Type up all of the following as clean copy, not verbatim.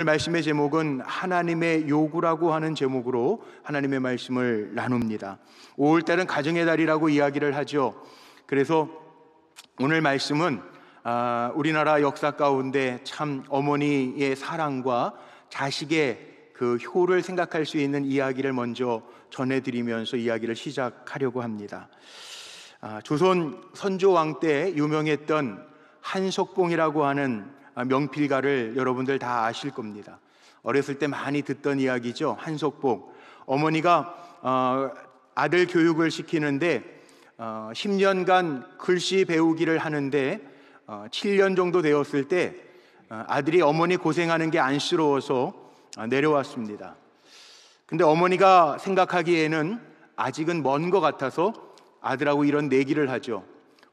말씀의 제목은 하나님의 요구라고 하는 제목으로 하나님의 말씀을 나눕니다. 5월달은 가정의 달이라고 이야기를 하죠. 그래서 오늘 말씀은 우리나라 역사 가운데 참 어머니의 사랑과 자식의 그 효를 생각할 수 있는 이야기를 먼저 전해드리면서 이야기를 시작하려고 합니다. 조선 선조왕 때 유명했던 한석봉이라고 하는 명필가를 여러분들 다 아실 겁니다. 어렸을 때 많이 듣던 이야기죠. 한석봉. 어머니가 아들 교육을 시키는데 10년간 글씨 배우기를 하는데 7년 정도 되었을 때 아들이 어머니 고생하는 게 안쓰러워서 내려왔습니다. 근데 어머니가 생각하기에는 아직은 먼 것 같아서 아들하고 이런 내기를 하죠.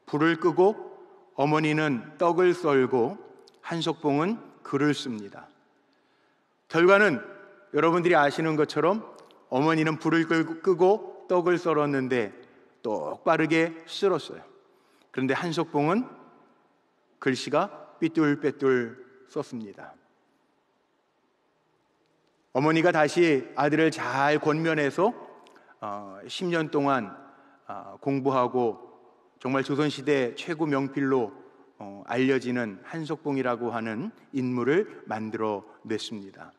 불을 끄고 어머니는 떡을 썰고 한석봉은 글을 씁니다. 결과는 여러분들이 아시는 것처럼 어머니는 불을 끄고 떡을 썰었는데 똑바르게 쓸었어요. 그런데 한석봉은 글씨가 삐뚤빼뚤 썼습니다. 어머니가 다시 아들을 잘 권면해서 10년 동안 공부하고 정말 조선시대 최고 명필로 알려지는 한석봉이라고 하는 인물을 만들어 냈습니다.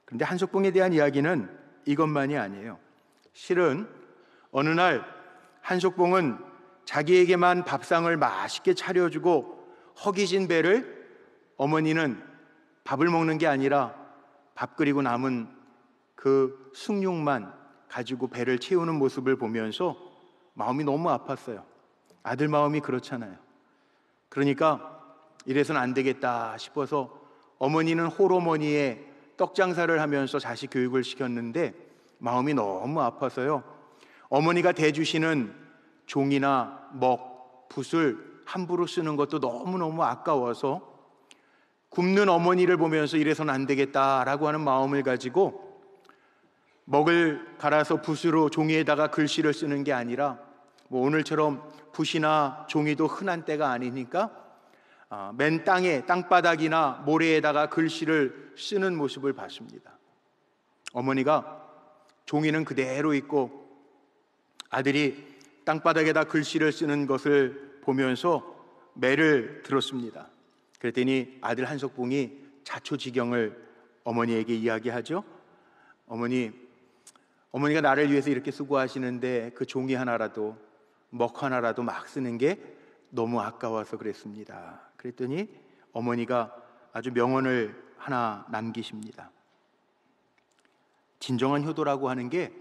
그런데 한석봉에 대한 이야기는 이것만이 아니에요. 실은 어느 날 한석봉은 자기에게만 밥상을 맛있게 차려주고 허기진 배를 어머니는 밥을 먹는 게 아니라 밥 끓이고 남은 그 숭늉만 가지고 배를 채우는 모습을 보면서 마음이 너무 아팠어요. 아들 마음이 그렇잖아요. 그러니까 이래서는 안 되겠다 싶어서 어머니는 홀어머니의 떡장사를 하면서 자식 교육을 시켰는데 마음이 너무 아파서요. 어머니가 대주시는 종이나 먹, 붓을 함부로 쓰는 것도 너무너무 아까워서 굶는 어머니를 보면서 이래서는 안 되겠다라고 하는 마음을 가지고 먹을 갈아서 붓으로 종이에다가 글씨를 쓰는 게 아니라 오늘처럼 붓이나 종이도 흔한 때가 아니니까 맨 땅에 땅바닥이나 모래에다가 글씨를 쓰는 모습을 봤습니다. 어머니가 종이는 그대로 있고 아들이 땅바닥에다 글씨를 쓰는 것을 보면서 매를 들었습니다. 그랬더니 아들 한석봉이 자초지경을 어머니에게 이야기하죠. 어머니가 나를 위해서 이렇게 수고하시는데 그 종이 하나라도 먹 하나라도 막 쓰는 게 너무 아까워서 그랬습니다. 그랬더니 어머니가 아주 명언을 하나 남기십니다. 진정한 효도라고 하는 게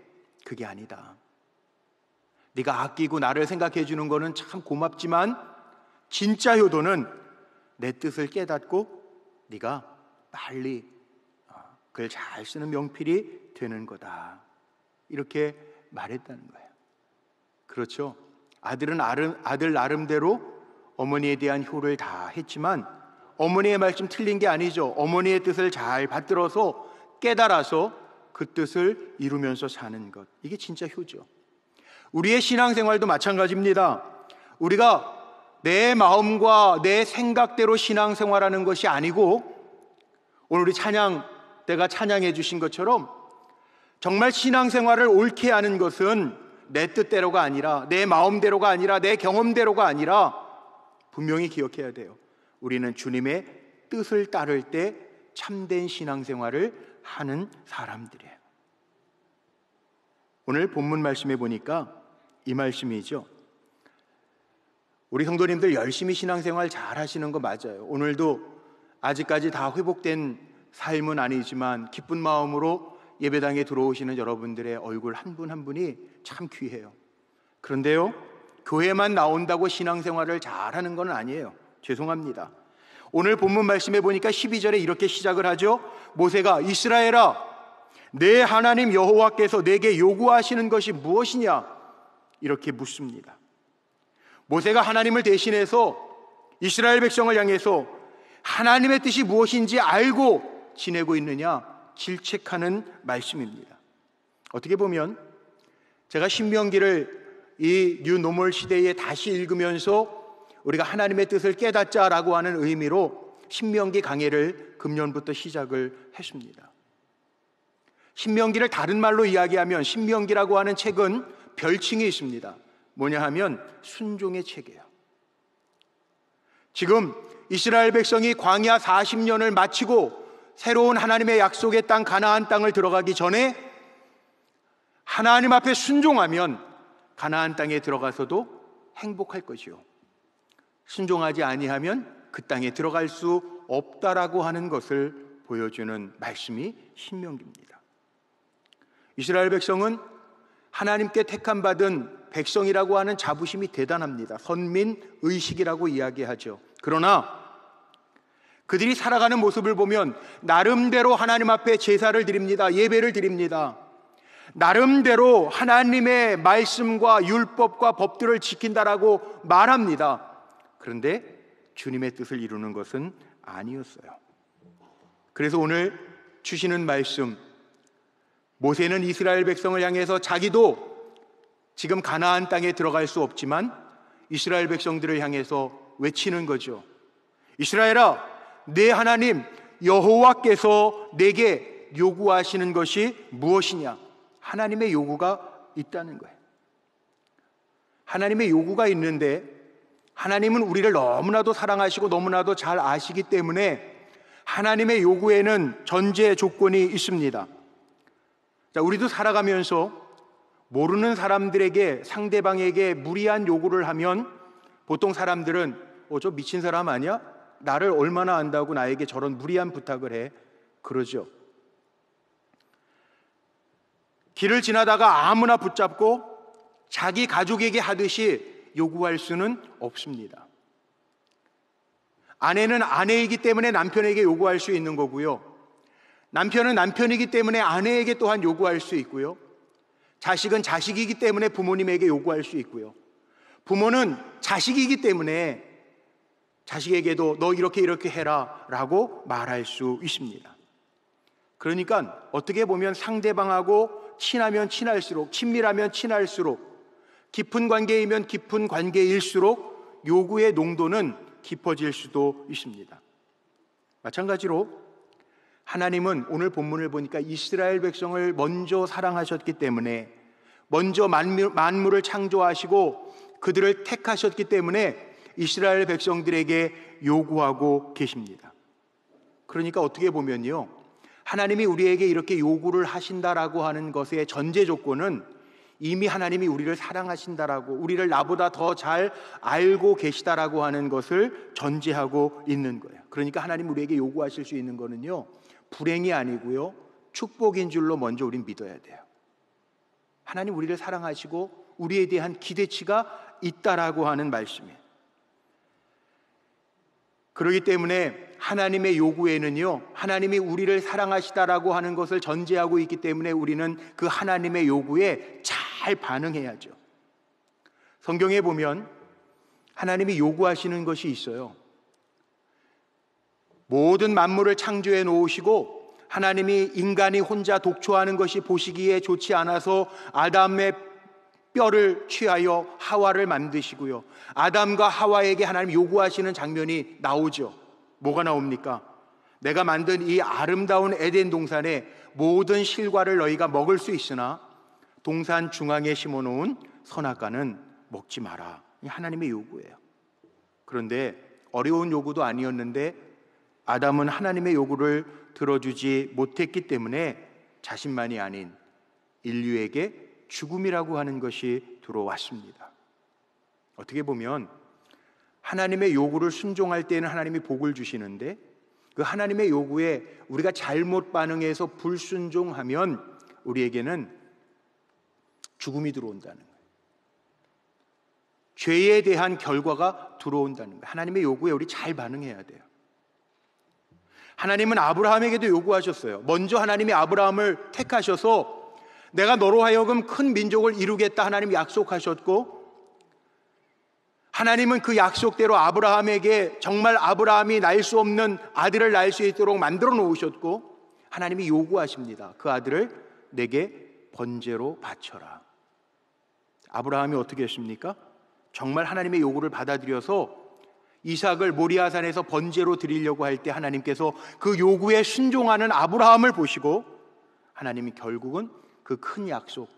그게 아니다. 네가 아끼고 나를 생각해 주는 거는 참 고맙지만 진짜 효도는 내 뜻을 깨닫고 네가 빨리 글 잘 쓰는 명필이 되는 거다. 이렇게 말했다는 거예요. 그렇죠. 아들은 아들 나름대로 어머니에 대한 효를 다 했지만 어머니의 말씀 틀린 게 아니죠. 어머니의 뜻을 잘 받들어서 깨달아서 그 뜻을 이루면서 사는 것, 이게 진짜 효죠. 우리의 신앙생활도 마찬가지입니다. 우리가 내 마음과 내 생각대로 신앙생활하는 것이 아니고 오늘 우리 찬양 때가 찬양해 주신 것처럼 정말 신앙생활을 옳게 하는 것은 내 뜻대로가 아니라 내 마음대로가 아니라 내 경험대로가 아니라 분명히 기억해야 돼요. 우리는 주님의 뜻을 따를 때 참된 신앙생활을 하는 사람들이에요. 오늘 본문 말씀에 보니까 이 말씀이죠. 우리 성도님들 열심히 신앙생활 잘 하시는 거 맞아요. 오늘도 아직까지 다 회복된 삶은 아니지만 기쁜 마음으로 예배당에 들어오시는 여러분들의 얼굴 한 분 한 분이 참 귀해요. 그런데요, 교회만 나온다고 신앙생활을 잘하는 건 아니에요. 죄송합니다. 오늘 본문 말씀에 보니까 12절에 이렇게 시작을 하죠. 모세가 이스라엘아, 내 하나님 여호와께서 내게 요구하시는 것이 무엇이냐? 이렇게 묻습니다. 모세가 하나님을 대신해서 이스라엘 백성을 향해서 하나님의 뜻이 무엇인지 알고 지내고 있느냐 질책하는 말씀입니다. 어떻게 보면 제가 신명기를 이 뉴노멀 시대에 다시 읽으면서 우리가 하나님의 뜻을 깨닫자라고 하는 의미로 신명기 강해를 금년부터 시작을 했습니다. 신명기를 다른 말로 이야기하면 신명기라고 하는 책은 별칭이 있습니다. 뭐냐 하면 순종의 책이에요. 지금 이스라엘 백성이 광야 40년을 마치고 새로운 하나님의 약속의 땅 가나안 땅을 들어가기 전에 하나님 앞에 순종하면 가나안 땅에 들어가서도 행복할 것이요, 순종하지 아니하면 그 땅에 들어갈 수 없다라고 하는 것을 보여주는 말씀이 신명기입니다. 이스라엘 백성은 하나님께 택함 받은 백성이라고 하는 자부심이 대단합니다. 선민의식이라고 이야기하죠. 그러나 그들이 살아가는 모습을 보면 나름대로 하나님 앞에 제사를 드립니다. 예배를 드립니다. 나름대로 하나님의 말씀과 율법과 법들을 지킨다라고 말합니다. 그런데 주님의 뜻을 이루는 것은 아니었어요. 그래서 오늘 주시는 말씀, 모세는 이스라엘 백성을 향해서 자기도 지금 가나안 땅에 들어갈 수 없지만 이스라엘 백성들을 향해서 외치는 거죠. 이스라엘아, 내 하나님 여호와께서 내게 요구하시는 것이 무엇이냐? 하나님의 요구가 있다는 거예요. 하나님의 요구가 있는데 하나님은 우리를 너무나도 사랑하시고 너무나도 잘 아시기 때문에 하나님의 요구에는 전제 조건이 있습니다. 자, 우리도 살아가면서 모르는 사람들에게, 상대방에게 무리한 요구를 하면 보통 사람들은 저 미친 사람 아니야? 나를 얼마나 안다고 나에게 저런 무리한 부탁을 해? 그러죠. 길을 지나다가 아무나 붙잡고 자기 가족에게 하듯이 요구할 수는 없습니다. 아내는 아내이기 때문에 남편에게 요구할 수 있는 거고요, 남편은 남편이기 때문에 아내에게 또한 요구할 수 있고요, 자식은 자식이기 때문에 부모님에게 요구할 수 있고요, 부모는 자식이기 때문에 자식에게도 너 이렇게 해라 라고 말할 수 있습니다. 그러니까 어떻게 보면 상대방하고 친하면 친할수록, 친밀하면 친할수록, 깊은 관계이면 깊은 관계일수록 요구의 농도는 깊어질 수도 있습니다. 마찬가지로 하나님은 오늘 본문을 보니까 이스라엘 백성을 먼저 사랑하셨기 때문에, 먼저 만물을 창조하시고 그들을 택하셨기 때문에 이스라엘 백성들에게 요구하고 계십니다. 그러니까 어떻게 보면요, 하나님이 우리에게 이렇게 요구를 하신다라고 하는 것의 전제 조건은 이미 하나님이 우리를 사랑하신다라고, 우리를 나보다 더 잘 알고 계시다라고 하는 것을 전제하고 있는 거예요. 그러니까 하나님 우리에게 요구하실 수 있는 거는요, 불행이 아니고요, 축복인 줄로 먼저 우린 믿어야 돼요. 하나님 우리를 사랑하시고 우리에 대한 기대치가 있다라고 하는 말씀이에요. 그렇기 때문에 하나님의 요구에는요, 하나님이 우리를 사랑하시다라고 하는 것을 전제하고 있기 때문에 우리는 그 하나님의 요구에 잘 반응해야죠. 성경에 보면 하나님이 요구하시는 것이 있어요. 모든 만물을 창조해 놓으시고 하나님이 인간이 혼자 독초하는 것이 보시기에 좋지 않아서 아담의 뼈를 취하여 하와를 만드시고요, 아담과 하와에게 하나님 요구하시는 장면이 나오죠. 뭐가 나옵니까? 내가 만든 이 아름다운 에덴 동산에 모든 실과를 너희가 먹을 수 있으나 동산 중앙에 심어놓은 선악과는 먹지 마라. 이 하나님의 요구예요. 그런데 어려운 요구도 아니었는데 아담은 하나님의 요구를 들어주지 못했기 때문에 자신만이 아닌 인류에게 죽음이라고 하는 것이 들어왔습니다. 어떻게 보면 하나님의 요구를 순종할 때는 하나님이 복을 주시는데 그 하나님의 요구에 우리가 잘못 반응해서 불순종하면 우리에게는 죽음이 들어온다는 거예요. 죄에 대한 결과가 들어온다는 거예요. 하나님의 요구에 우리 잘 반응해야 돼요. 하나님은 아브라함에게도 요구하셨어요. 먼저 하나님이 아브라함을 택하셔서 내가 너로 하여금 큰 민족을 이루겠다 하나님 약속하셨고, 하나님은 그 약속대로 아브라함에게 정말 아브라함이 낳을 수 없는 아들을 낳을 수 있도록 만들어 놓으셨고, 하나님이 요구하십니다. 그 아들을 내게 번제로 바쳐라. 아브라함이 어떻게 했습니까? 정말 하나님의 요구를 받아들여서 이삭을 모리아산에서 번제로 드리려고 할 때 하나님께서 그 요구에 순종하는 아브라함을 보시고 하나님이 결국은 그 큰 약속,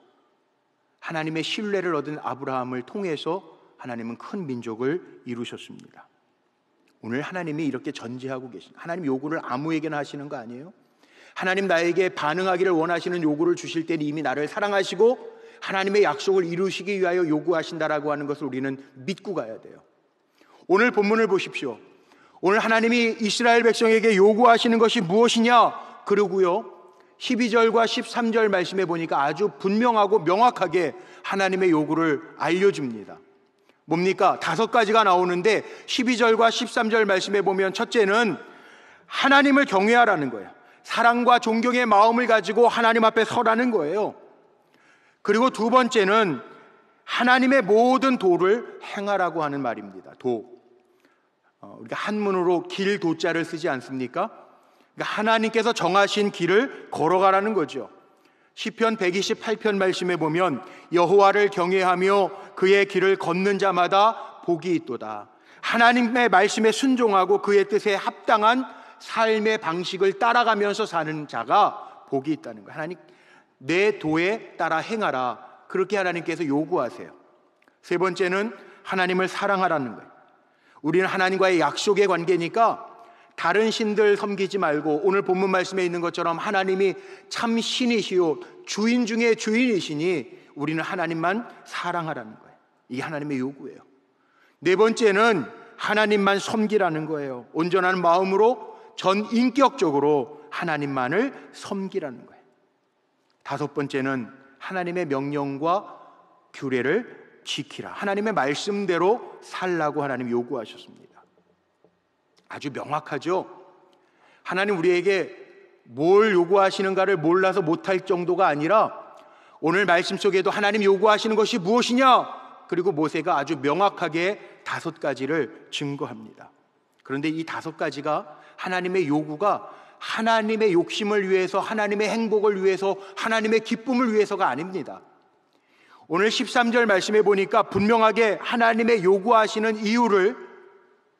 하나님의 신뢰를 얻은 아브라함을 통해서 하나님은 큰 민족을 이루셨습니다. 오늘 하나님이 이렇게 전제하고 계십니다. 하나님 요구를 아무에게나 하시는 거 아니에요? 하나님 나에게 반응하기를 원하시는 요구를 주실 때는 이미 나를 사랑하시고 하나님의 약속을 이루시기 위하여 요구하신다라고 하는 것을 우리는 믿고 가야 돼요. 오늘 본문을 보십시오. 오늘 하나님이 이스라엘 백성에게 요구하시는 것이 무엇이냐? 그러고요 12절과 13절 말씀해 보니까 아주 분명하고 명확하게 하나님의 요구를 알려줍니다. 뭡니까? 5가지가 나오는데 12절과 13절 말씀해 보면 첫째는 하나님을 경외하라는 거예요. 사랑과 존경의 마음을 가지고 하나님 앞에 서라는 거예요. 그리고 두 번째는 하나님의 모든 도를 행하라고 하는 말입니다. 도. 우리가 한문으로 길 도자를 쓰지 않습니까? 그러니까 하나님께서 정하신 길을 걸어가라는 거죠. 시편 128편 말씀에 보면 여호와를 경외하며 그의 길을 걷는 자마다 복이 있도다. 하나님의 말씀에 순종하고 그의 뜻에 합당한 삶의 방식을 따라가면서 사는 자가 복이 있다는 거예요. 하나님 내 도에 따라 행하라. 그렇게 하나님께서 요구하세요. 세 번째는 하나님을 사랑하라는 거예요. 우리는 하나님과의 약속의 관계니까 다른 신들 섬기지 말고 오늘 본문 말씀에 있는 것처럼 하나님이 참 신이시요 주인 중에 주인이시니 우리는 하나님만 사랑하라는 거예요. 이게 하나님의 요구예요. 네 번째는 하나님만 섬기라는 거예요. 온전한 마음으로 전 인격적으로 하나님만을 섬기라는 거예요. 다섯 번째는 하나님의 명령과 규례를 지키라. 하나님의 말씀대로 살라고 하나님 요구하셨습니다. 아주 명확하죠. 하나님 우리에게 뭘 요구하시는가를 몰라서 못할 정도가 아니라 오늘 말씀 속에도 하나님 요구하시는 것이 무엇이냐? 그리고 모세가 아주 명확하게 5가지를 증거합니다. 그런데 이 5가지가 하나님의 요구가 하나님의 욕심을 위해서, 하나님의 행복을 위해서, 하나님의 기쁨을 위해서가 아닙니다. 오늘 13절 말씀해 보니까 분명하게 하나님의 요구하시는 이유를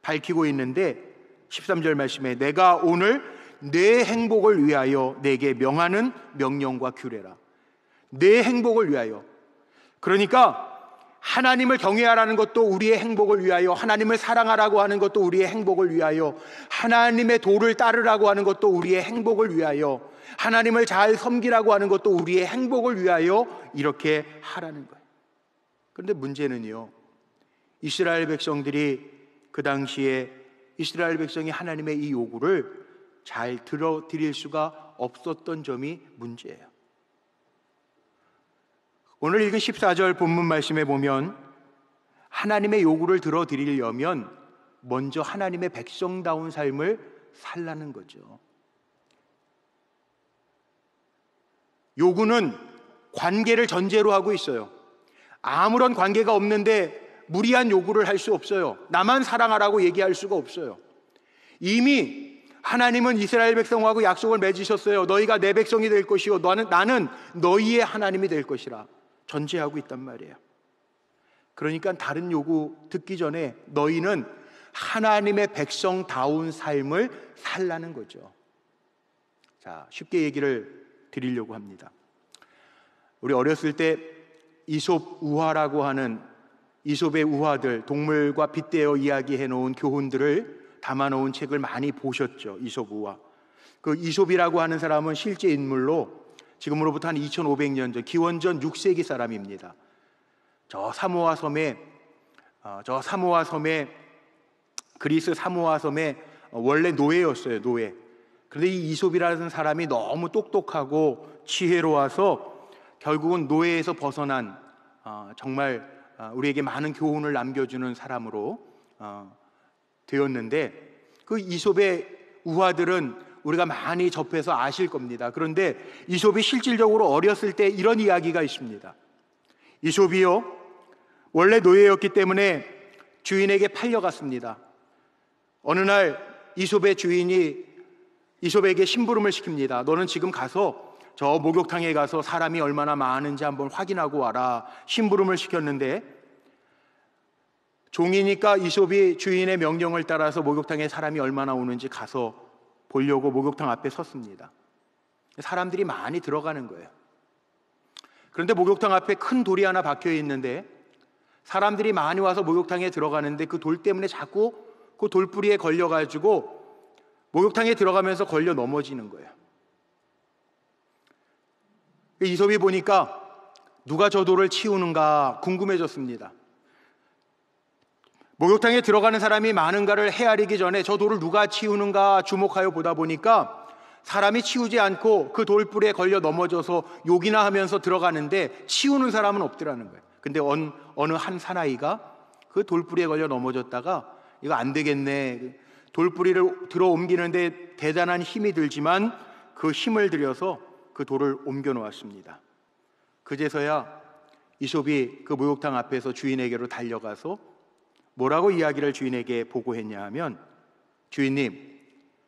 밝히고 있는데 13절 말씀에 내가 오늘 내 행복을 위하여 내게 명하는 명령과 규례라. 내 행복을 위하여. 그러니까 하나님을 경외하라는 것도 우리의 행복을 위하여, 하나님을 사랑하라고 하는 것도 우리의 행복을 위하여, 하나님의 도를 따르라고 하는 것도 우리의 행복을 위하여, 하나님을 잘 섬기라고 하는 것도 우리의 행복을 위하여 이렇게 하라는 거예요. 그런데 문제는요, 이스라엘 백성들이 그 당시에 이스라엘 백성이 하나님의 이 요구를 잘 들어드릴 수가 없었던 점이 문제예요. 오늘 읽은 14절 본문 말씀에 보면 하나님의 요구를 들어드리려면 먼저 하나님의 백성다운 삶을 살라는 거죠. 요구는 관계를 전제로 하고 있어요. 아무런 관계가 없는데 무리한 요구를 할 수 없어요. 나만 사랑하라고 얘기할 수가 없어요. 이미 하나님은 이스라엘 백성하고 약속을 맺으셨어요. 너희가 내 백성이 될 것이요 나는 너희의 하나님이 될 것이라 전제하고 있단 말이에요. 그러니까 다른 요구 듣기 전에 너희는 하나님의 백성다운 삶을 살라는 거죠. 자, 쉽게 얘기를 드리려고 합니다. 우리 어렸을 때 이솝 우화라고 하는 이솝의 우화들, 동물과 빗대어 이야기해 놓은 교훈들을 담아 놓은 책을 많이 보셨죠. 이솝 우화. 그 이솝이라고 하는 사람은 실제 인물로 지금으로부터 한 2500년 전, 기원전 6세기 사람입니다. 저 사모아 섬에 그리스 사모아 섬에 원래 노예였어요. 노예. 그런데 이 이솝이라는 사람이 너무 똑똑하고 지혜로워서 결국은 노예에서 벗어난 정말 우리에게 많은 교훈을 남겨주는 사람으로 되었는데, 그 이솝의 우화들은 우리가 많이 접해서 아실 겁니다. 그런데 이솝이 실질적으로 어렸을 때 이런 이야기가 있습니다. 이솝이요, 원래 노예였기 때문에 주인에게 팔려갔습니다. 어느 날 이솝의 주인이 이솝에게 심부름을 시킵니다. 너는 지금 가서 저 목욕탕에 가서 사람이 얼마나 많은지 한번 확인하고 와라. 심부름을 시켰는데 종이니까 이솝이 주인의 명령을 따라서 목욕탕에 사람이 얼마나 오는지 가서 보려고 목욕탕 앞에 섰습니다. 사람들이 많이 들어가는 거예요. 그런데 목욕탕 앞에 큰 돌이 하나 박혀 있는데 사람들이 많이 와서 목욕탕에 들어가는데 그 돌 때문에 자꾸 그 돌뿌리에 걸려가지고 목욕탕에 들어가면서 걸려 넘어지는 거예요. 이솝이 보니까 누가 저 돌을 치우는가 궁금해졌습니다. 목욕탕에 들어가는 사람이 많은가를 헤아리기 전에 저 돌을 누가 치우는가 주목하여 보다 보니까 사람이 치우지 않고 그 돌뿌리에 걸려 넘어져서 욕이나 하면서 들어가는데 치우는 사람은 없더라는 거예요. 근데 어느 한 사나이가 그 돌뿌리에 걸려 넘어졌다가 이거 안 되겠네, 돌뿌리를 들어 옮기는데 대단한 힘이 들지만 그 힘을 들여서 그 돌을 옮겨 놓았습니다. 그제서야 이솝이 그 목욕탕 앞에서 주인에게로 달려가서 뭐라고 이야기를 주인에게 보고했냐 하면, 주인님,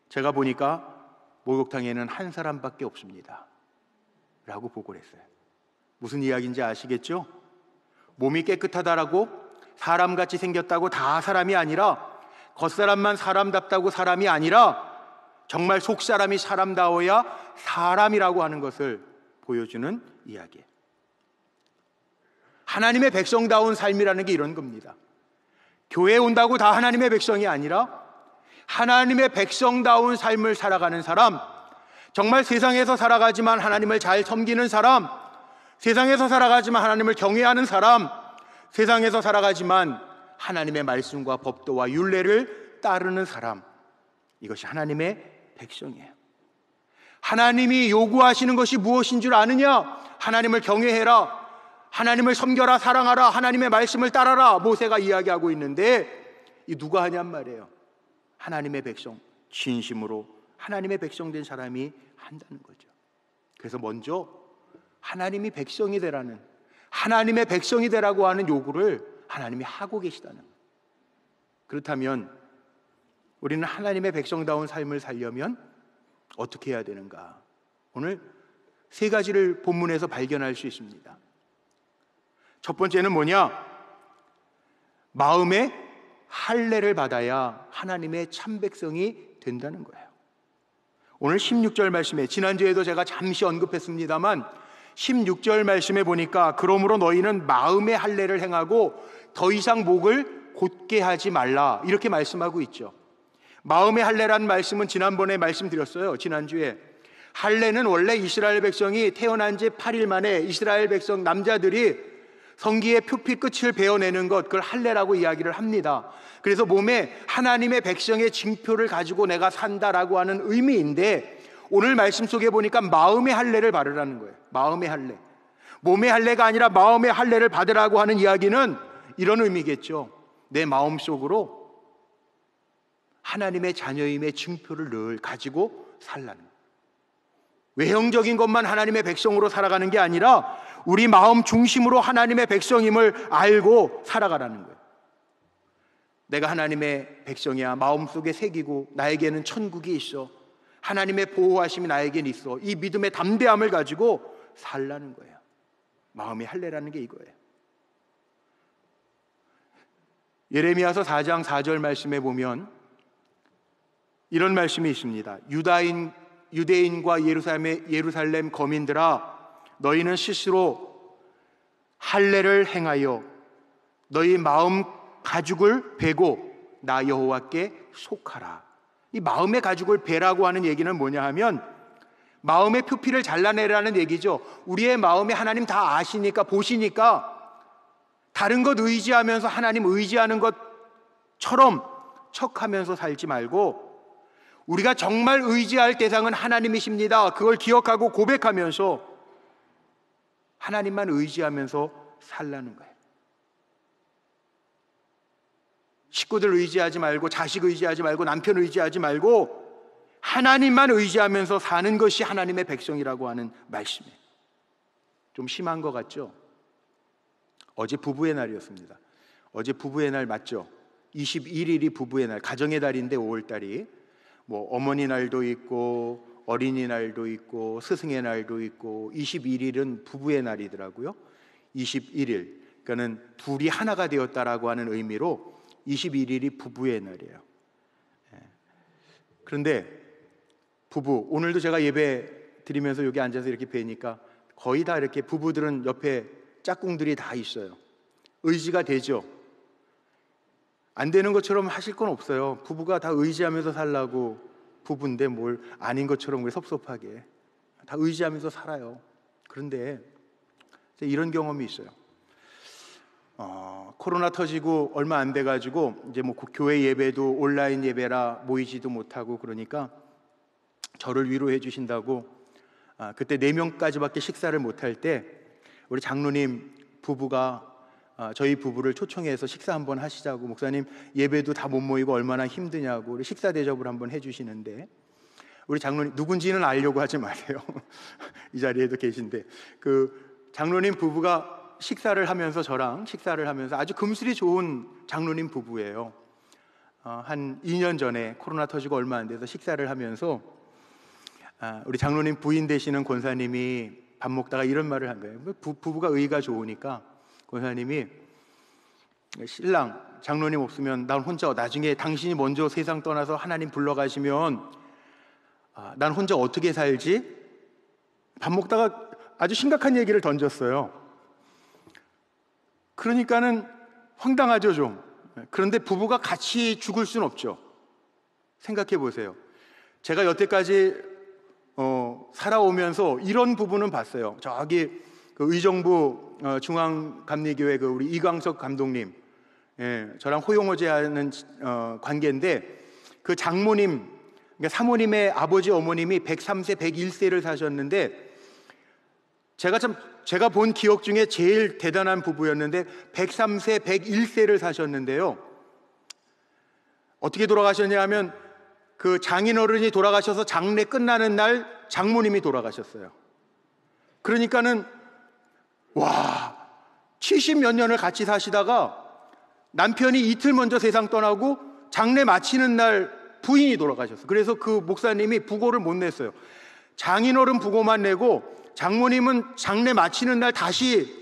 제가 보니까 목욕탕에는 한 사람밖에 없습니다 라고 보고를 했어요. 무슨 이야기인지 아시겠죠? 몸이 깨끗하다라고, 사람같이 생겼다고 다 사람이 아니라, 겉사람만 사람답다고 사람이 아니라 정말 속사람이 사람다워야 사람이라고 하는 것을 보여주는 이야기예요. 하나님의 백성다운 삶이라는 게 이런 겁니다. 교회에 온다고 다 하나님의 백성이 아니라 하나님의 백성다운 삶을 살아가는 사람, 정말 세상에서 살아가지만 하나님을 잘 섬기는 사람, 세상에서 살아가지만 하나님을 경외하는 사람, 세상에서 살아가지만 하나님의 말씀과 법도와 율례를 따르는 사람, 이것이 하나님의 백성이에요. 하나님이 요구하시는 것이 무엇인 줄 아느냐? 하나님을 경외해라, 하나님을 섬겨라, 사랑하라, 하나님의 말씀을 따라라, 모세가 이야기하고 있는데 이 누가 하냔 말이에요. 하나님의 백성, 진심으로 하나님의 백성 된 사람이 한다는 거죠. 그래서 먼저 하나님이 백성이 되라는, 하나님의 백성이 되라고 하는 요구를 하나님이 하고 계시다는 거예요. 그렇다면 우리는 하나님의 백성다운 삶을 살려면 어떻게 해야 되는가? 오늘 세 가지를 본문에서 발견할 수 있습니다. 첫 번째는 뭐냐? 마음의 할례를 받아야 하나님의 참 백성이 된다는 거예요. 오늘 16절 말씀에, 지난주에도 제가 잠시 언급했습니다만 16절 말씀에 보니까 그러므로 너희는 마음의 할례를 행하고 더 이상 목을 곧게 하지 말라, 이렇게 말씀하고 있죠. 마음의 할례라는 말씀은 지난번에 말씀드렸어요. 지난주에 할례는 원래 이스라엘 백성이 태어난 지 8일 만에 이스라엘 백성 남자들이 성기의 표피 끝을 베어내는 것, 그걸 할례라고 이야기를 합니다. 그래서 몸에 하나님의 백성의 징표를 가지고 내가 산다라고 하는 의미인데, 오늘 말씀 속에 보니까 마음의 할례를 바르라는 거예요. 마음의 할례, 몸의 할례가 아니라 마음의 할례를 받으라고 하는 이야기는 이런 의미겠죠. 내 마음속으로 하나님의 자녀임의 징표를 늘 가지고 살라는 거예요. 외형적인 것만 하나님의 백성으로 살아가는 게 아니라 우리 마음 중심으로 하나님의 백성임을 알고 살아가라는 거예요. 내가 하나님의 백성이야, 마음속에 새기고 나에게는 천국이 있어, 하나님의 보호하심이 나에겐 있어, 이 믿음의 담대함을 가지고 살라는 거예요. 마음의 할례라는 게 이거예요. 예레미야서 4장 4절 말씀에 보면 이런 말씀이 있습니다. 유대인과 예루살렘 거민들아, 너희는 스스로 할례를 행하여 너희 마음 가죽을 베고 나 여호와께 속하라. 이 마음의 가죽을 베라고 하는 얘기는 뭐냐 하면 마음의 표피를 잘라내라는 얘기죠. 우리의 마음에 하나님 다 아시니까, 보시니까 다른 것 의지하면서 하나님 의지하는 것처럼 척하면서 살지 말고, 우리가 정말 의지할 대상은 하나님이십니다, 그걸 기억하고 고백하면서 하나님만 의지하면서 살라는 거예요. 식구들 의지하지 말고, 자식 의지하지 말고, 남편 의지하지 말고 하나님만 의지하면서 사는 것이 하나님의 백성이라고 하는 말씀이에요. 좀 심한 것 같죠? 어제 부부의 날이었습니다. 어제 부부의 날 맞죠? 21일이 부부의 날, 가정의 달인데 5월달이 뭐 어머니 날도 있고 어린이날도 있고 스승의 날도 있고 21일은 부부의 날이더라고요. 21일, 그러니까는 둘이 하나가 되었다라고 하는 의미로 21일이 부부의 날이에요. 그런데 부부, 오늘도 제가 예배 드리면서 여기 앉아서 이렇게 뵈니까 거의 다 이렇게 부부들은 옆에 짝꿍들이 다 있어요. 의지가 되죠. 안 되는 것처럼 하실 건 없어요. 부부가 다 의지하면서 살라고 부부인데 뭘 아닌 것처럼 왜 섭섭하게. 다 의지하면서 살아요. 그런데 이런 경험이 있어요. 코로나 터지고 얼마 안 돼가지고 이제 뭐 교회 예배도 온라인 예배라 모이지도 못하고 그러니까 저를 위로해 주신다고 그때 4명까지밖에 식사를 못할 때 우리 장로님 부부가 저희 부부를 초청해서 식사 한번 하시자고, 목사님 예배도 다 못 모이고 얼마나 힘드냐고 우리 식사 대접을 한번 해주시는데, 우리 장로님 누군지는 알려고 하지 마세요. 이 자리에도 계신데 그 장로님 부부가 식사를 하면서 저랑 식사를 하면서 아주 금슬이 좋은 장로님 부부예요. 한 2년 전에 코로나 터지고 얼마 안 돼서 식사를 하면서 우리 장로님 부인 되시는 권사님이 밥 먹다가 이런 말을 한 거예요. 부부가 의가 좋으니까 권사님이, 신랑 장로님 없으면 난 혼자, 나중에 당신이 먼저 세상 떠나서 하나님 불러가시면 난 혼자 어떻게 살지? 밥 먹다가 아주 심각한 얘기를 던졌어요. 그러니까는 황당하죠 좀. 그런데 부부가 같이 죽을 수는 없죠. 생각해 보세요. 제가 여태까지 살아오면서 이런 부분은 봤어요. 저기 그 의정부 중앙감리교회 그 우리 이광석 감독님, 저랑 호용호제하는 관계인데 그 장모님, 그러니까 사모님의 아버지 어머님이 103세 101세를 사셨는데 제가 본 기억 중에 제일 대단한 부부였는데 103세 101세를 사셨는데요. 어떻게 돌아가셨냐 하면 그 장인어른이 돌아가셔서 장례 끝나는 날 장모님이 돌아가셨어요. 그러니까는 70몇 년을 같이 사시다가 남편이 이틀 먼저 세상 떠나고 장례 마치는 날 부인이 돌아가셨어요. 그래서 그 목사님이 부고를 못 냈어요. 장인어른 부고만 내고 장모님은 장례 마치는 날 다시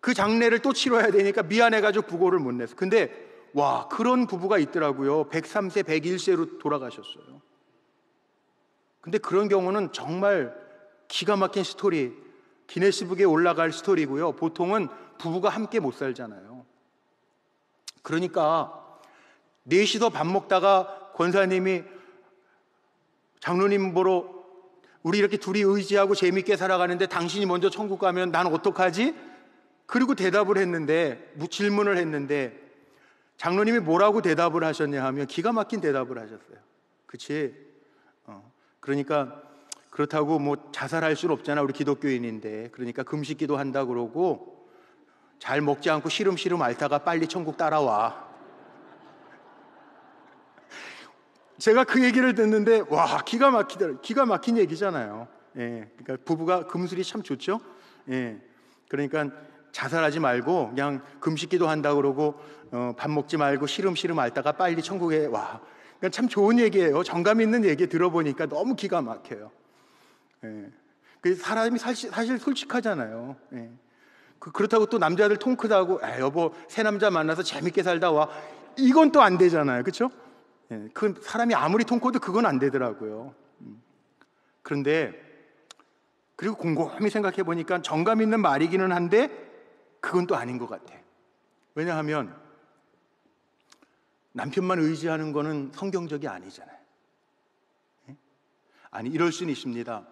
그 장례를 또 치러야 되니까 미안해가지고 부고를 못 냈어요. 근데 그런 부부가 있더라고요. 103세 101세로 돌아가셨어요. 근데 그런 경우는 정말 기가 막힌 스토리, 기네스북에 올라갈 스토리고요. 보통은 부부가 함께 못 살잖아요. 그러니까 넷이서 밥 먹다가 권사님이 장로님 보러, 우리 이렇게 둘이 의지하고 재밌게 살아가는데 당신이 먼저 천국 가면 난 어떡하지? 그리고 대답을 했는데, 질문을 했는데 장로님이 뭐라고 대답을 하셨냐 하면 기가 막힌 대답을 하셨어요. 그치? 그러니까 그렇다고 뭐 자살할 수는 없잖아, 우리 기독교인인데. 그러니까 금식기도 한다 그러고 잘 먹지 않고 시름시름 앓다가 빨리 천국 따라와. 제가 그 얘기를 듣는데 기가 막힌 얘기잖아요. 그러니까 부부가 금술이 참 좋죠. 그러니까 자살하지 말고 그냥 금식기도 한다 그러고 밥 먹지 말고 시름시름 앓다가 빨리 천국에 와. 그러니까 참 좋은 얘기예요. 정감 있는 얘기 들어보니까 너무 기가 막혀요. 그 사람이 사실 솔직하잖아요. 그렇다고 또 남자들 통 크다고 여보 새 남자 만나서 재밌게 살다 와, 이건 또 안 되잖아요. 그렇죠? 그 사람이 아무리 통 커도 그건 안 되더라고요. 그런데 그리고 곰곰이 생각해 보니까 정감 있는 말이기는 한데 그건 또 아닌 것 같아. 왜냐하면 남편만 의지하는 거는 성경적이 아니잖아요. 아니, 이럴 수는 있습니다.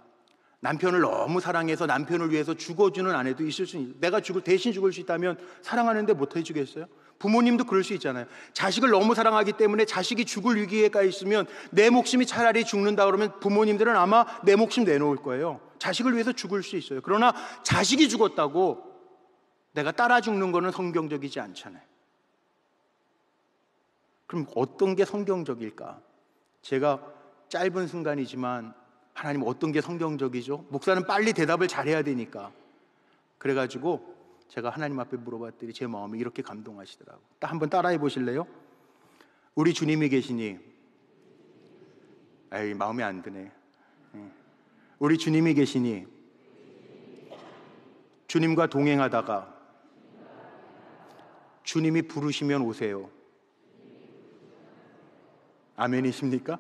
남편을 너무 사랑해서 남편을 위해서 죽어주는 아내도 있을 수 있어요. 내가 대신 죽을 수 있다면 사랑하는데 못 해주겠어요? 부모님도 그럴 수 있잖아요. 자식을 너무 사랑하기 때문에 자식이 죽을 위기에 가 있으면 내 목숨이 차라리 죽는다 그러면 부모님들은 아마 내 목숨 내놓을 거예요. 자식을 위해서 죽을 수 있어요. 그러나 자식이 죽었다고 내가 따라 죽는 거는 성경적이지 않잖아요. 그럼 어떤 게 성경적일까? 제가 짧은 순간이지만 하나님 어떤 게 성경적이죠? 목사는 빨리 대답을 잘해야 되니까. 그래가지고 제가 하나님 앞에 물어봤더니 제 마음이 이렇게 감동하시더라고요. 한번 따라해 보실래요? 우리 주님이 계시니, 마음에 안 드네. 우리 주님이 계시니 주님과 동행하다가 주님이 부르시면 오세요. 아멘이십니까?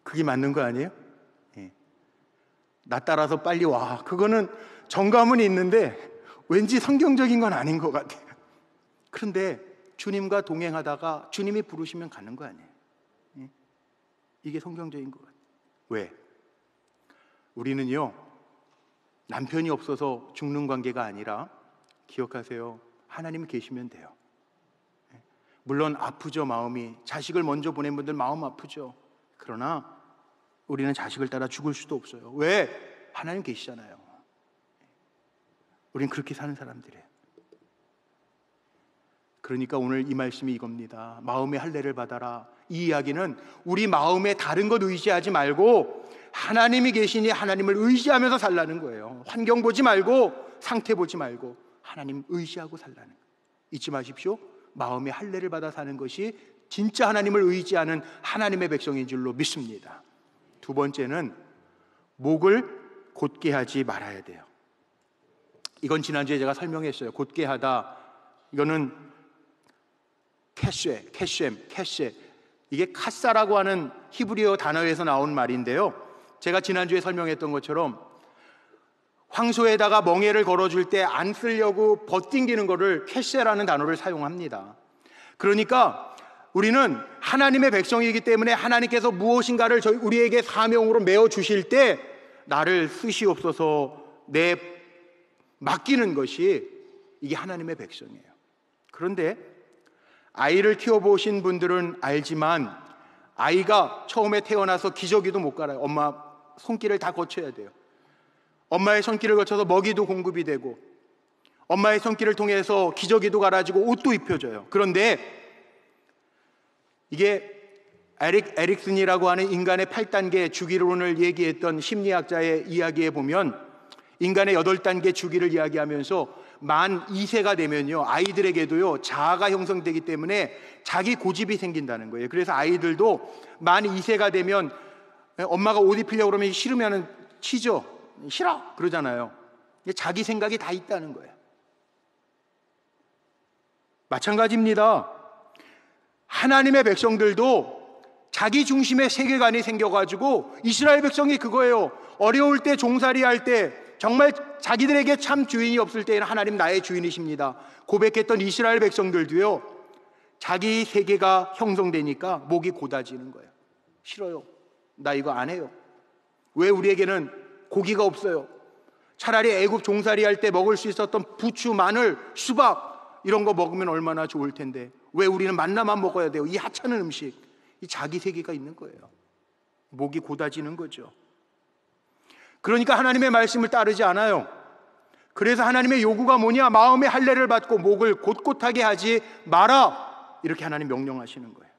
그게 맞는 거 아니에요? 예. 나 따라서 빨리 와. 그거는 정감은 있는데 왠지 성경적인 건 아닌 것 같아요. 그런데 주님과 동행하다가 주님이 부르시면 가는 거 아니에요? 예. 이게 성경적인 것 같아요. 왜? 우리는요, 남편이 없어서 죽는 관계가 아니라, 기억하세요, 하나님이 계시면 돼요. 물론 아프죠, 마음이. 자식을 먼저 보낸 분들 마음 아프죠. 그러나 우리는 자식을 따라 죽을 수도 없어요. 왜? 하나님 계시잖아요. 우린 그렇게 사는 사람들이에요. 그러니까 오늘 이 말씀이 이겁니다. 마음의 할례를 받아라. 이 이야기는 우리 마음에 다른 것 의지하지 말고 하나님이 계시니 하나님을 의지하면서 살라는 거예요. 환경 보지 말고, 상태 보지 말고 하나님 의지하고 살라는 거예요. 잊지 마십시오. 마음의 할례를 받아 사는 것이 진짜 하나님을 의지하는 하나님의 백성인 줄로 믿습니다. 두 번째는 목을 곧게 하지 말아야 돼요. 이건 지난주에 제가 설명했어요. 곧게 하다, 이거는 캐쉐, 이게 카사라고 하는 히브리어 단어에서 나온 말인데요, 제가 지난주에 설명했던 것처럼 황소에다가 멍에를 걸어줄 때 안 쓰려고 버팅기는 거를 캐쉐라는 단어를 사용합니다. 그러니까 우리는 하나님의 백성이기 때문에 하나님께서 무엇인가를 우리에게 사명으로 메어 주실 때 나를 쓰시옵소서 내 맡기는 것이, 이게 하나님의 백성이에요. 그런데 아이를 키워보신 분들은 알지만 아이가 처음에 태어나서 기저귀도 못 갈아요. 엄마 손길을 다 거쳐야 돼요. 엄마의 손길을 거쳐서 먹이도 공급이 되고 엄마의 손길을 통해서 기저귀도 갈아지고 옷도 입혀줘요. 그런데 이게 에릭슨이라고 하는 인간의 8단계 주기론을 얘기했던 심리학자의 이야기에 보면 인간의 8단계 주기를 이야기하면서 만 2세가 되면요, 아이들에게도요 자아가 형성되기 때문에 자기 고집이 생긴다는 거예요. 그래서 아이들도 만 2세가 되면 엄마가 옷 입히려고 그러면 싫으면 치죠. 싫어 그러잖아요. 자기 생각이 다 있다는 거예요. 마찬가지입니다. 하나님의 백성들도 자기 중심의 세계관이 생겨가지고, 이스라엘 백성이 그거예요. 어려울 때, 종살이할 때, 정말 자기들에게 참 주인이 없을 때에는 하나님 나의 주인이십니다 고백했던 이스라엘 백성들도요, 자기 세계가 형성되니까 목이 고다지는 거예요. 싫어요, 나 이거 안 해요. 왜 우리에게는 고기가 없어요? 차라리 애굽 종살이할 때 먹을 수 있었던 부추, 마늘, 수박 이런 거 먹으면 얼마나 좋을 텐데 왜 우리는 만나만 먹어야 돼요? 이 하찮은 음식. 이 자기 세계가 있는 거예요. 목이 고다지는 거죠. 그러니까 하나님의 말씀을 따르지 않아요. 그래서 하나님의 요구가 뭐냐? 마음의 할례를 받고 목을 곧곧하게 하지 마라, 이렇게 하나님 명령하시는 거예요.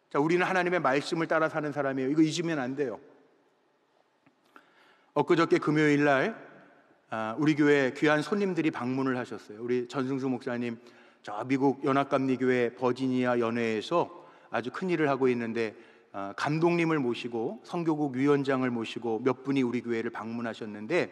자, 우리는 하나님의 말씀을 따라 사는 사람이에요. 이거 잊으면 안 돼요. 엊그저께 금요일 날 우리 교회 귀한 손님들이 방문을 하셨어요. 우리 전승수 목사님 저 미국 연합감리교회 버지니아 연회에서 아주 큰 일을 하고 있는데 감독님을 모시고 선교국 위원장을 모시고 몇 분이 우리 교회를 방문하셨는데,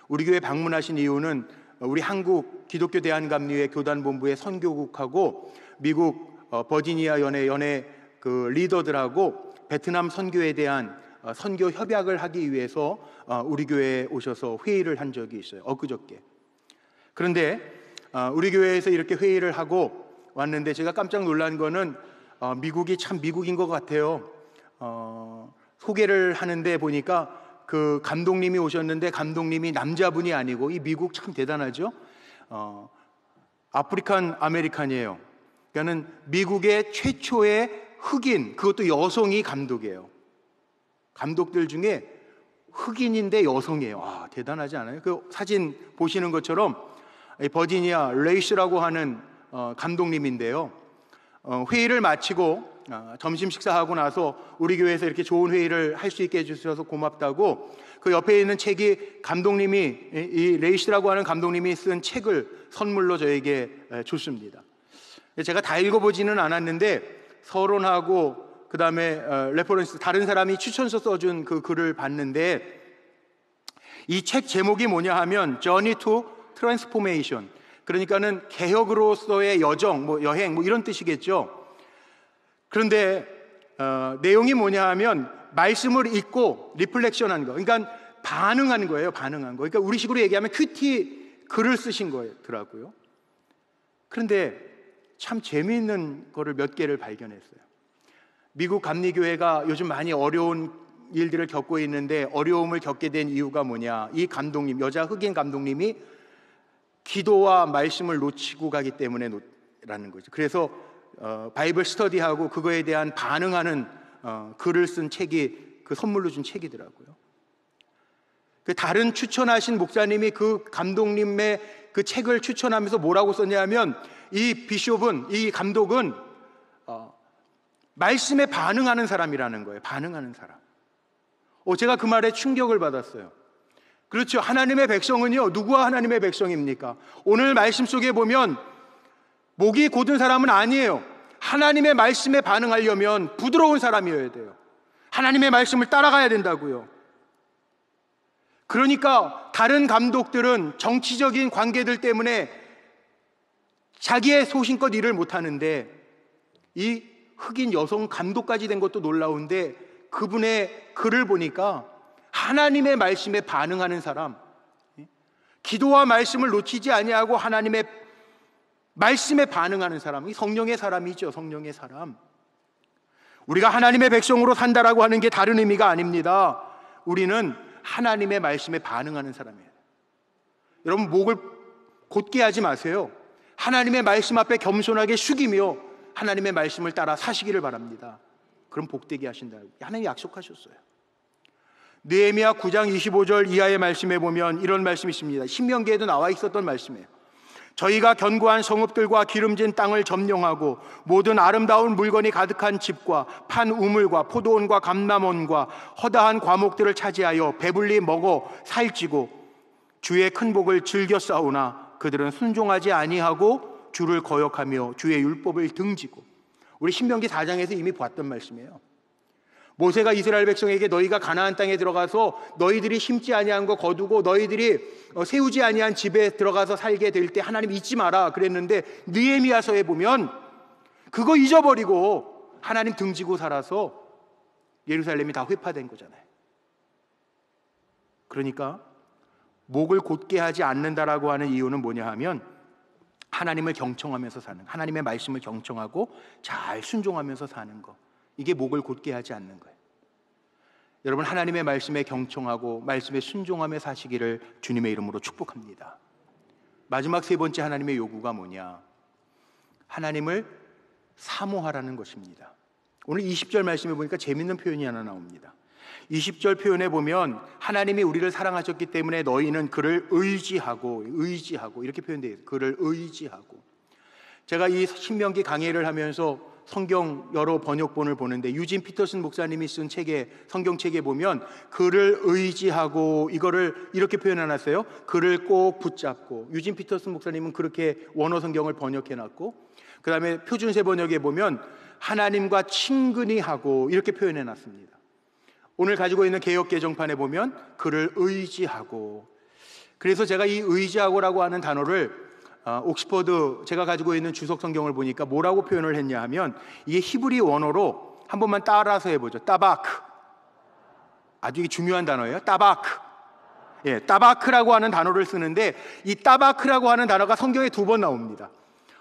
우리 교회 방문하신 이유는 우리 한국 기독교 대한감리회 교단본부의 선교국하고 미국 버지니아 연회 그 리더들하고 베트남 선교에 대한 선교 협약을 하기 위해서 우리 교회에 오셔서 회의를 한 적이 있어요. 엊그저께. 그런데 우리 교회에서 이렇게 회의를 하고 왔는데 제가 깜짝 놀란 거는 미국이 참 미국인 것 같아요. 소개를 하는데 보니까 그 감독님이 오셨는데 감독님이 남자분이 아니고, 이 미국 참 대단하죠. 아프리칸 아메리칸이에요. 그러니까는 미국의 최초의 흑인, 그것도 여성이 감독이에요. 감독들 중에 흑인인데 여성이에요. 아, 대단하지 않아요? 그 사진 보시는 것처럼 버지니아 레이스라고 하는 감독님인데요. 회의를 마치고 점심 식사하고 나서 우리 교회에서 이렇게 좋은 회의를 할 수 있게 해주셔서 고맙다고 그 옆에 있는 책이 감독님이, 이 레이스라고 하는 감독님이 쓴 책을 선물로 저에게 줬습니다. 제가 다 읽어보지는 않았는데 서론하고 그 다음에 레퍼런스, 다른 사람이 추천서 써준 그 글을 봤는데, 이 책 제목이 뭐냐 하면 Journey to Transformation, 그러니까는 개혁으로서의 여정, 여행 이런 뜻이겠죠. 그런데 내용이 뭐냐 하면 말씀을 읽고 리플렉션한 거, 그러니까 반응한 거예요. 반응한 거. 그러니까 우리식으로 얘기하면 큐티 글을 쓰신 거더라고요. 그런데 참 재미있는 거를 몇 개를 발견했어요. 미국 감리교회가 요즘 많이 어려운 일들을 겪고 있는데 어려움을 겪게 된 이유가 뭐냐? 이 감독님, 여자 흑인 감독님이 기도와 말씀을 놓치고 가기 때문에 라는 거죠. 그래서 바이블 스터디하고 그거에 대한 반응하는 글을 쓴 책이 그 선물로 준 책이더라고요. 그 다른 추천하신 목사님이 그 감독님의 그 책을 추천하면서 뭐라고 썼냐면 이 감독은 말씀에 반응하는 사람이라는 거예요. 반응하는 사람. 제가 그 말에 충격을 받았어요. 그렇죠. 하나님의 백성은요, 누구와 하나님의 백성입니까? 오늘 말씀 속에 보면 목이 곧은 사람은 아니에요. 하나님의 말씀에 반응하려면 부드러운 사람이어야 돼요. 하나님의 말씀을 따라가야 된다고요. 그러니까 다른 감독들은 정치적인 관계들 때문에 자기의 소신껏 일을 못하는데 이 흑인 여성 감독까지 된 것도 놀라운데 그분의 글을 보니까 하나님의 말씀에 반응하는 사람, 기도와 말씀을 놓치지 아니하고 하나님의 말씀에 반응하는 사람, 이 성령의 사람이죠. 성령의 사람. 우리가 하나님의 백성으로 산다라고 하는 게 다른 의미가 아닙니다. 우리는 하나님의 말씀에 반응하는 사람이에요. 여러분, 목을 곧게 하지 마세요. 하나님의 말씀 앞에 겸손하게 숙이며 하나님의 말씀을 따라 사시기를 바랍니다. 그럼 복되게 하신다고 하나님 약속하셨어요. 느헤미야 9장 25절 이하의 말씀에 보면 이런 말씀이 있습니다. 신명기에도 나와 있었던 말씀이에요. 저희가 견고한 성읍들과 기름진 땅을 점령하고 모든 아름다운 물건이 가득한 집과 판 우물과 포도원과 감람원과 허다한 과목들을 차지하여 배불리 먹어 살찌고 주의 큰 복을 즐겨 싸우나 그들은 순종하지 아니하고 주를 거역하며 주의 율법을 등지고. 우리 신명기 4장에서 이미 봤던 말씀이에요. 모세가 이스라엘 백성에게 너희가 가나안 땅에 들어가서 너희들이 심지 아니한 거 거두고 너희들이 세우지 아니한 집에 들어가서 살게 될 때 하나님 잊지 마라 그랬는데 느헤미야서에 보면 그거 잊어버리고 하나님 등지고 살아서 예루살렘이 다 회파된 거잖아요. 그러니까 목을 곧게 하지 않는다라고 하는 이유는 뭐냐 하면 하나님을 경청하면서 사는, 하나님의 말씀을 경청하고 잘 순종하면서 사는 거, 이게 목을 곧게 하지 않는 거예요. 여러분, 하나님의 말씀에 경청하고 말씀에 순종하며 사시기를 주님의 이름으로 축복합니다. 마지막 세 번째 하나님의 요구가 뭐냐? 하나님을 사모하라는 것입니다. 오늘 20절 말씀에 보니까 재밌는 표현이 하나 나옵니다. 20절 표현에 보면 하나님이 우리를 사랑하셨기 때문에 너희는 그를 의지하고 이렇게 표현되어 있어요. 그를 의지하고. 제가 이 신명기 강해를 하면서 성경 여러 번역본을 보는데 유진 피터슨 목사님이 쓴 책에, 성경책에 보면 그를 의지하고 이거를 이렇게 표현해놨어요. 그를 꼭 붙잡고. 유진 피터슨 목사님은 그렇게 원어 성경을 번역해놨고, 그 다음에 표준세 번역에 보면 하나님과 친근히 하고 이렇게 표현해놨습니다. 오늘 가지고 있는 개역 개정판에 보면 그를 의지하고. 그래서 제가 이 의지하고라고 하는 단어를 옥스퍼드 제가 가지고 있는 주석 성경을 보니까 뭐라고 표현을 했냐 하면 이게 히브리 원어로 한 번만 따라서 해보죠. 따바크. 아주 중요한 단어예요. 따바크. 예, 따바크라고 하는 단어를 쓰는데 이 따바크라고 하는 단어가 성경에 2번 나옵니다.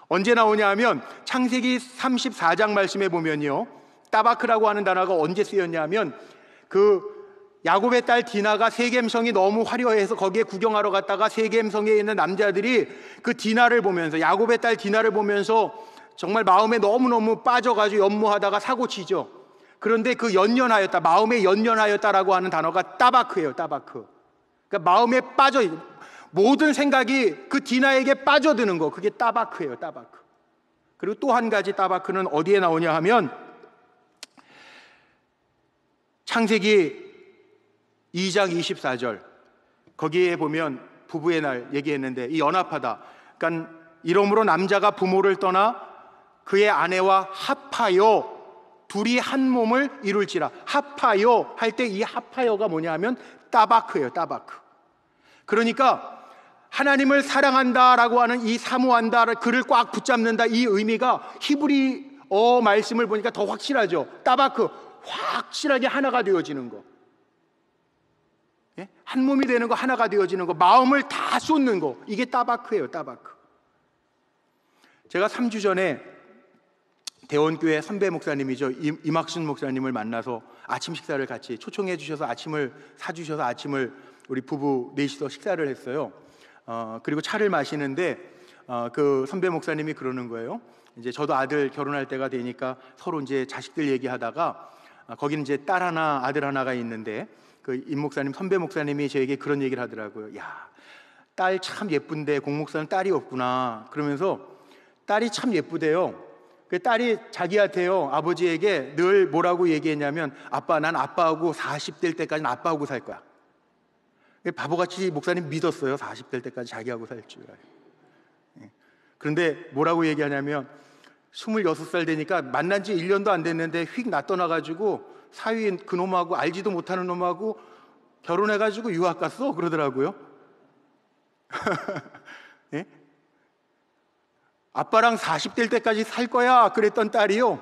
언제 나오냐 하면 창세기 34장 말씀에 보면요, 따바크라고 하는 단어가 언제 쓰였냐 하면 그 야곱의 딸 디나가 세겜성이 너무 화려해서 거기에 구경하러 갔다가 세겜성에 있는 남자들이 그 디나를 보면서, 야곱의 딸 디나를 보면서 정말 마음에 너무너무 빠져가지고 연모하다가 사고치죠. 그런데 그 연연하였다, 마음에 연연하였다라고 하는 단어가 따바크예요. 따바크. 그러니까 마음에 빠져, 모든 생각이 그 디나에게 빠져드는 거, 그게 따바크예요. 따바크. 그리고 또 한 가지 따바크는 어디에 나오냐 하면 창세기 2장 24절 거기에 보면 부부의 날 얘기했는데 이 연합하다, 그러니까 이러므로 남자가 부모를 떠나 그의 아내와 합하여 둘이 한 몸을 이룰지라. 합하여 할 때 이 합하여가 뭐냐 하면 따바크예요. 따바크. 그러니까 하나님을 사랑한다라고 하는 이 사모한다, 그를 꽉 붙잡는다, 이 의미가 히브리어 말씀을 보니까 더 확실하죠. 따바크, 확실하게 하나가 되어지는 거, 예? 한 몸이 되는 거, 하나가 되어지는 거, 마음을 다 쏟는 거, 이게 따바크예요. 따바크. 제가 3주 전에 대원교회 선배 목사님이죠, 임학순 목사님을 만나서 아침 식사를 같이 초청해 주셔서 아침을 사주셔서 아침을 우리 부부 넷이서 식사를 했어요. 그리고 차를 마시는데 그 선배 목사님이 그러는 거예요. 이제 저도 아들 결혼할 때가 되니까 서로 이제 자식들 얘기하다가 거기는 이제 딸 하나 아들 하나가 있는데 그 임 목사님 선배 목사님이 저에게 그런 얘기를 하더라고요. 야, 딸 참 예쁜데 공 목사는 딸이 없구나. 그러면서 딸이 참 예쁘대요. 그 딸이 자기한테요, 아버지에게 늘 뭐라고 얘기했냐면, 아빠, 난 아빠하고 40될 때까지는 아빠하고 살 거야. 바보같이 목사님 믿었어요. 40될 때까지 자기하고 살 줄. 그런데 뭐라고 얘기하냐면 26살 되니까 만난 지 1년도 안 됐는데 휙 낯떠나가지고 사위인 그놈하고 알지도 못하는 놈하고 결혼해가지고 유학 갔어 그러더라고요. 예? 아빠랑 40될 때까지 살 거야 그랬던 딸이요,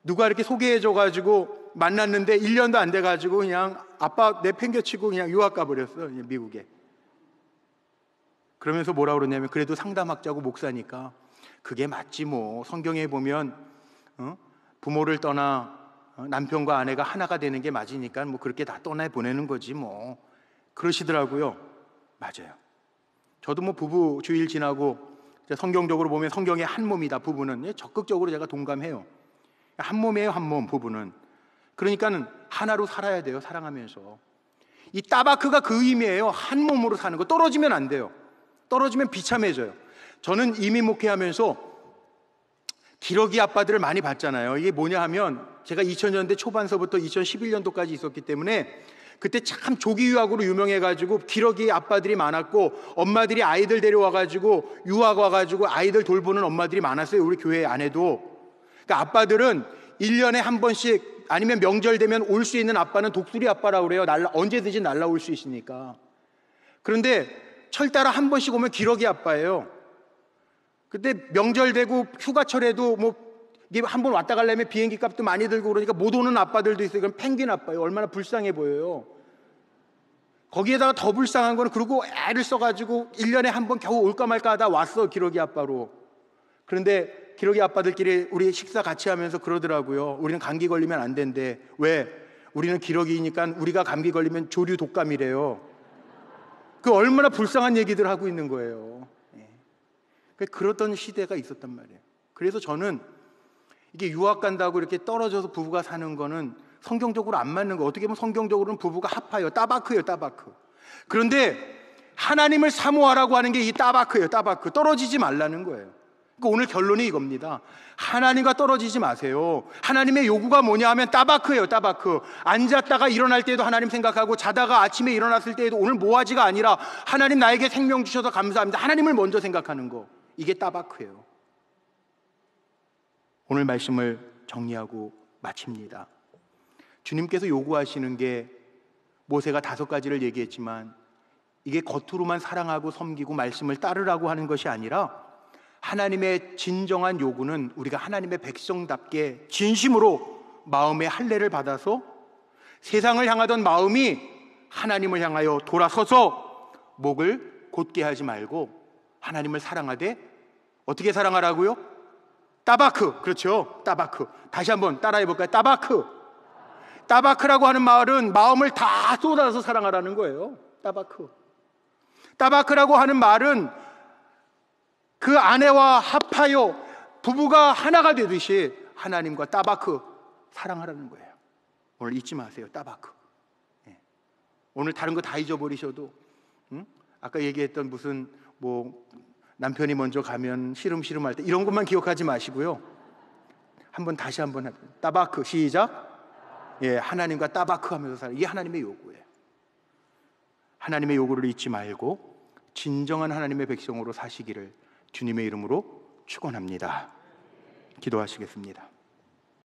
누가 이렇게 소개해줘가지고 만났는데 1년도 안 돼가지고 그냥 아빠 내팽겨치고 그냥 유학 가버렸어, 미국에. 그러면서 뭐라 그러냐면, 그래도 상담학자고 목사니까 그게 맞지 뭐, 성경에 보면 부모를 떠나 남편과 아내가 하나가 되는 게 맞으니까 뭐 그렇게 다 떠나보내는 거지 뭐, 그러시더라고요. 맞아요. 저도 뭐 부부 주일 지나고 성경적으로 보면 성경의 한 몸이다, 부부는. 적극적으로 제가 동감해요. 한 몸이에요, 한 몸, 부부는. 그러니까는 하나로 살아야 돼요, 사랑하면서. 이 따바크가 그 의미예요. 한 몸으로 사는 거. 떨어지면 안 돼요. 떨어지면 비참해져요. 저는 이민 목회하면서 기러기 아빠들을 많이 봤잖아요. 이게 뭐냐 하면, 제가 2000년대 초반서부터 2011년도까지 있었기 때문에 그때 참 조기 유학으로 유명해가지고 기러기 아빠들이 많았고, 엄마들이 아이들 데려와가지고 유학 와가지고 아이들 돌보는 엄마들이 많았어요, 우리 교회 안에도. 그러니까 아빠들은 1년에 한 번씩 아니면 명절 되면 올 수 있는 아빠는 독수리 아빠라고 그래요. 언제든지 날라올 수 있으니까. 그런데 철따라 한 번씩 오면 기러기 아빠예요. 그때 명절 되고 휴가철에도 뭐 이게 한 번 왔다 가려면 비행기 값도 많이 들고 그러니까 못 오는 아빠들도 있어요. 그럼 펭귄 아빠예요. 얼마나 불쌍해 보여요. 거기에다가 더 불쌍한 거는, 그리고 애를 써가지고 1년에 한 번 겨우 올까 말까 하다 왔어, 기러기 아빠로. 그런데 기러기 아빠들끼리 우리 식사 같이 하면서 그러더라고요. 우리는 감기 걸리면 안 된대. 왜? 우리는 기러기니까 우리가 감기 걸리면 조류 독감이래요. 그 얼마나 불쌍한 얘기들 하고 있는 거예요. 그랬던 시대가 있었단 말이에요. 그래서 저는 이게 유학 간다고 이렇게 떨어져서 부부가 사는 거는 성경적으로 안 맞는 거. 어떻게 보면 성경적으로는 부부가 합하여 따바크예요, 따바크. 그런데 하나님을 사모하라고 하는 게 이 따바크예요, 따바크. 떨어지지 말라는 거예요. 그러니까 오늘 결론이 이겁니다. 하나님과 떨어지지 마세요. 하나님의 요구가 뭐냐 하면 따바크예요, 따바크. 앉았다가 일어날 때에도 하나님 생각하고, 자다가 아침에 일어났을 때에도 오늘 뭐하지가 아니라 하나님 나에게 생명 주셔서 감사합니다, 하나님을 먼저 생각하는 거. 이게 따바크예요. 오늘 말씀을 정리하고 마칩니다. 주님께서 요구하시는 게, 모세가 5가지를 얘기했지만 이게 겉으로만 사랑하고 섬기고 말씀을 따르라고 하는 것이 아니라, 하나님의 진정한 요구는 우리가 하나님의 백성답게 진심으로 마음의 할례를 받아서 세상을 향하던 마음이 하나님을 향하여 돌아서서 목을 곧게 하지 말고 하나님을 사랑하되, 어떻게 사랑하라고요? 따바크. 그렇죠, 따바크. 다시 한번 따라해 볼까요? 따바크. 따바크라고 하는 말은 마음을 다 쏟아서 사랑하라는 거예요. 따바크. 따바크라고 하는 말은 그 아내와 합하여 부부가 하나가 되듯이 하나님과 따바크 사랑하라는 거예요. 오늘 잊지 마세요, 따바크. 오늘 다른 거 다 잊어버리셔도, 아까 얘기했던 무슨 뭐 남편이 먼저 가면 시름시름할 때 이런 것만 기억하지 마시고요. 다시 한번 따바크. 시작. 하나님과 따바크 하면서 살아요. 이게 하나님의 요구예요. 하나님의 요구를 잊지 말고 진정한 하나님의 백성으로 사시기를 주님의 이름으로 축원합니다. 기도하시겠습니다.